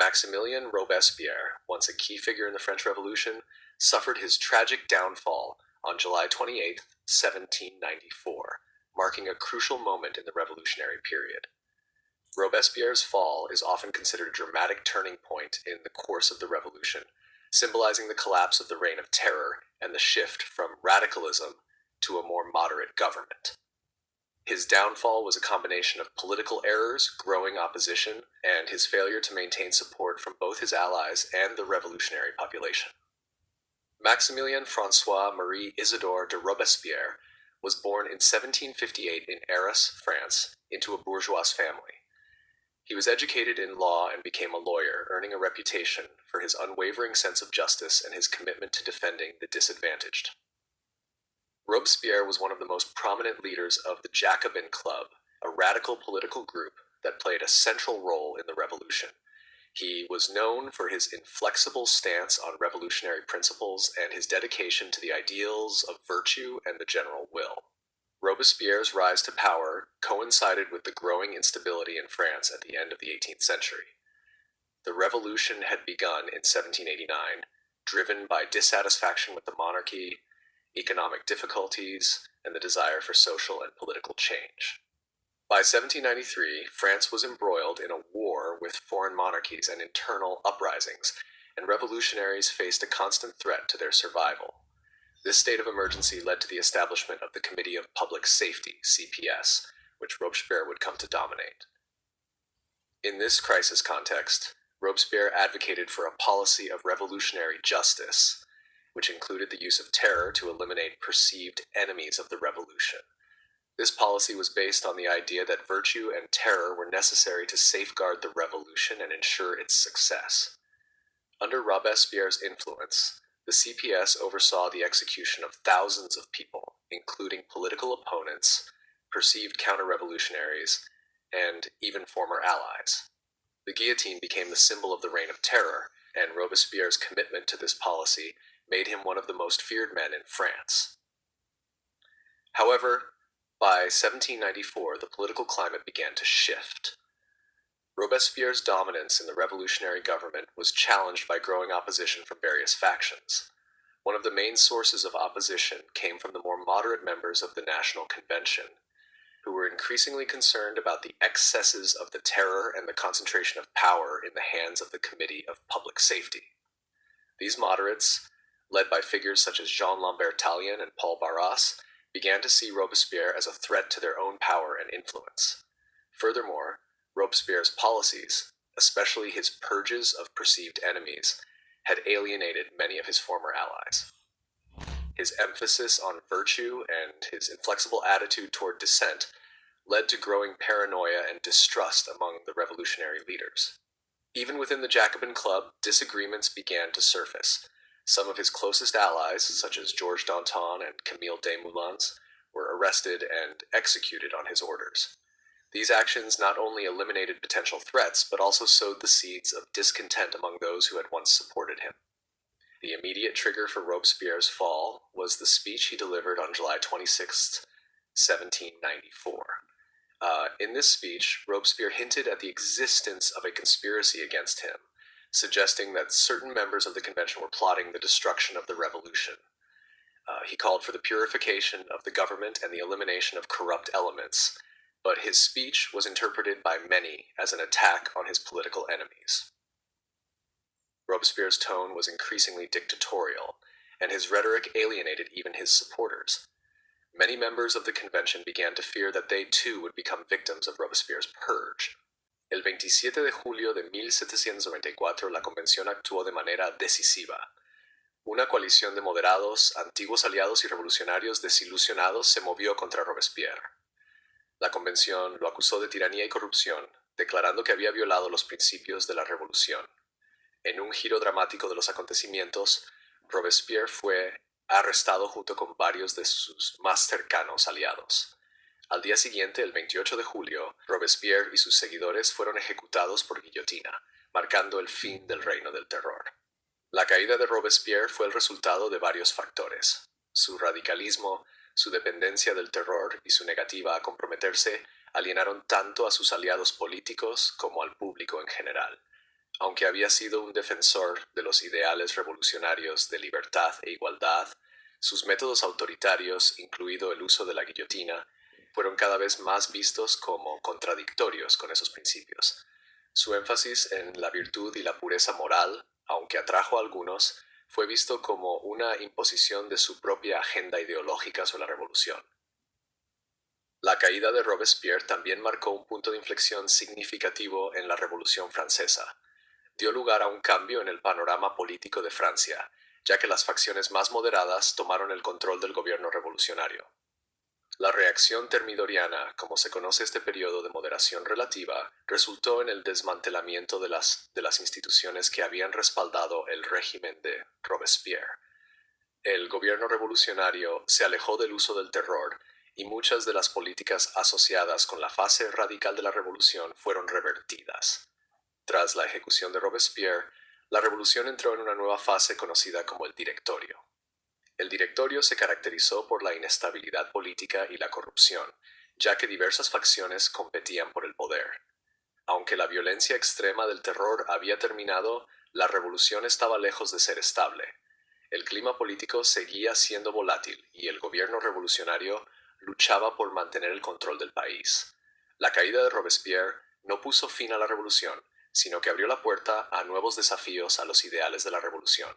Maximilien Robespierre, once a key figure in the French Revolution, suffered his tragic downfall on July 28, 1794, marking a crucial moment in the revolutionary period. Robespierre's fall is often considered a dramatic turning point in the course of the revolution, symbolizing the collapse of the Reign of Terror and the shift from radicalism to a more moderate government. His downfall was a combination of political errors, growing opposition, and his failure to maintain support from both his allies and the revolutionary population. Maximilien François Marie Isidore de Robespierre was born in 1758 in Arras, France, into a bourgeois family. He was educated in law and became a lawyer, earning a reputation for his unwavering sense of justice and his commitment to defending the disadvantaged. Robespierre was one of the most prominent leaders of the Jacobin Club, a radical political group that played a central role in the revolution. He was known for his inflexible stance on revolutionary principles and his dedication to the ideals of virtue and the general will. Robespierre's rise to power coincided with the growing instability in France at the end of the 18th century. The revolution had begun in 1789, driven by dissatisfaction with the monarchy, economic difficulties, and the desire for social and political change. By 1793, France was embroiled in a war with foreign monarchies and internal uprisings, and revolutionaries faced a constant threat to their survival. This state of emergency led to the establishment of the Committee of Public Safety, CPS, which Robespierre would come to dominate. In this crisis context, Robespierre advocated for a policy of revolutionary justice, which included the use of terror to eliminate perceived enemies of the revolution. This policy was based on the idea that virtue and terror were necessary to safeguard the revolution and ensure its success. Under Robespierre's influence, the CPS oversaw the execution of thousands of people, including political opponents, perceived counter-revolutionaries, and even former allies. The guillotine became the symbol of the Reign of Terror, and Robespierre's commitment to this policy made him one of the most feared men in France. However, by 1794, the political climate began to shift. Robespierre's dominance in the revolutionary government was challenged by growing opposition from various factions. One of the main sources of opposition came from the more moderate members of the National Convention, who were increasingly concerned about the excesses of the terror and the concentration of power in the hands of the Committee of Public Safety. These moderates, led by figures such as Jean Lambert Tallien and Paul Barras, began to see Robespierre as a threat to their own power and influence. Furthermore, Robespierre's policies, especially his purges of perceived enemies, had alienated many of his former allies. His emphasis on virtue and his inflexible attitude toward dissent led to growing paranoia and distrust among the revolutionary leaders. Even within the Jacobin Club, disagreements began to surface. Some of his closest allies, such as Georges Danton and Camille Desmoulins, were arrested and executed on his orders. These actions not only eliminated potential threats, but also sowed the seeds of discontent among those who had once supported him. The immediate trigger for Robespierre's fall was the speech he delivered on July 26, 1794. In this speech, Robespierre hinted at the existence of a conspiracy against him, suggesting that certain members of the convention were plotting the destruction of the revolution. He called for the purification of the government and the elimination of corrupt elements, but his speech was interpreted by many as an attack on his political enemies. Robespierre's tone was increasingly dictatorial, and his rhetoric alienated even his supporters. Many members of the convention began to fear that they too would become victims of Robespierre's purge. El 27 de julio de 1794, la convención actuó de manera decisiva. Una coalición de moderados, antiguos aliados y revolucionarios desilusionados se movió contra Robespierre. La convención lo acusó de tiranía y corrupción, declarando que había violado los principios de la revolución. En un giro dramático de los acontecimientos, Robespierre fue arrestado junto con varios de sus más cercanos aliados. Al día siguiente, el 28 de julio, Robespierre y sus seguidores fueron ejecutados por guillotina, marcando el fin del reino del terror. La caída de Robespierre fue el resultado de varios factores. Su radicalismo, su dependencia del terror y su negativa a comprometerse alienaron tanto a sus aliados políticos como al público en general. Aunque había sido un defensor de los ideales revolucionarios de libertad e igualdad, sus métodos autoritarios, incluido el uso de la guillotina, fueron cada vez más vistos como contradictorios con esos principios. Su énfasis en la virtud y la pureza moral, aunque atrajo a algunos, fue visto como una imposición de su propia agenda ideológica sobre la revolución. La caída de Robespierre también marcó un punto de inflexión significativo en la Revolución Francesa. Dio lugar a un cambio en el panorama político de Francia, ya que las facciones más moderadas tomaron el control del gobierno revolucionario. La reacción termidoriana, como se conoce este periodo de moderación relativa, resultó en el desmantelamiento de las instituciones que habían respaldado el régimen de Robespierre. El gobierno revolucionario se alejó del uso del terror y muchas de las políticas asociadas con la fase radical de la revolución fueron revertidas. Tras la ejecución de Robespierre, la revolución entró en una nueva fase conocida como el Directorio. El Directorio se caracterizó por la inestabilidad política y la corrupción, ya que diversas facciones competían por el poder. Aunque la violencia extrema del terror había terminado, la revolución estaba lejos de ser estable. El clima político seguía siendo volátil y el gobierno revolucionario luchaba por mantener el control del país. La caída de Robespierre no puso fin a la revolución, sino que abrió la puerta a nuevos desafíos a los ideales de la revolución.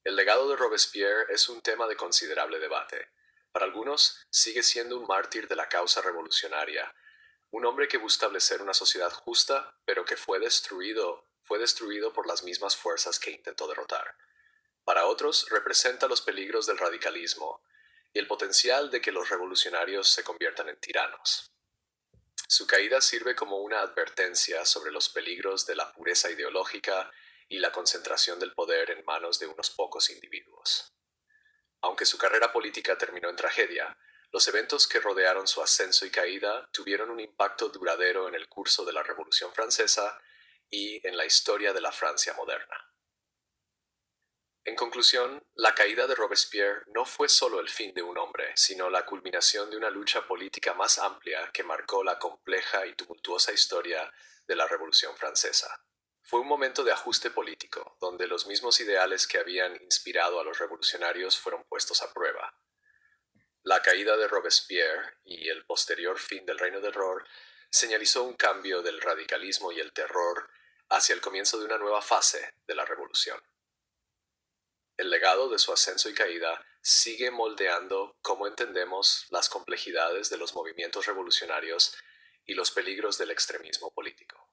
El legado de Robespierre es un tema de considerable debate. Para algunos, sigue siendo un mártir de la causa revolucionaria, un hombre que busca establecer una sociedad justa, pero que fue destruido por las mismas fuerzas que intentó derrotar. Para otros, representa los peligros del radicalismo y el potencial de que los revolucionarios se conviertan en tiranos. Su caída sirve como una advertencia sobre los peligros de la pureza ideológica y la concentración del poder en manos de unos pocos individuos. Aunque su carrera política terminó en tragedia, los eventos que rodearon su ascenso y caída tuvieron un impacto duradero en el curso de la Revolución Francesa y en la historia de la Francia moderna. En conclusión, la caída de Robespierre no fue solo el fin de un hombre, sino la culminación de una lucha política más amplia que marcó la compleja y tumultuosa historia de la Revolución Francesa. Fue un momento de ajuste político, donde los mismos ideales que habían inspirado a los revolucionarios fueron puestos a prueba. La caída de Robespierre y el posterior fin del Reino del Terror señalizó un cambio del radicalismo y el terror hacia el comienzo de una nueva fase de la revolución. El legado de su ascenso y caída sigue moldeando cómo entendemos las complejidades de los movimientos revolucionarios y los peligros del extremismo político.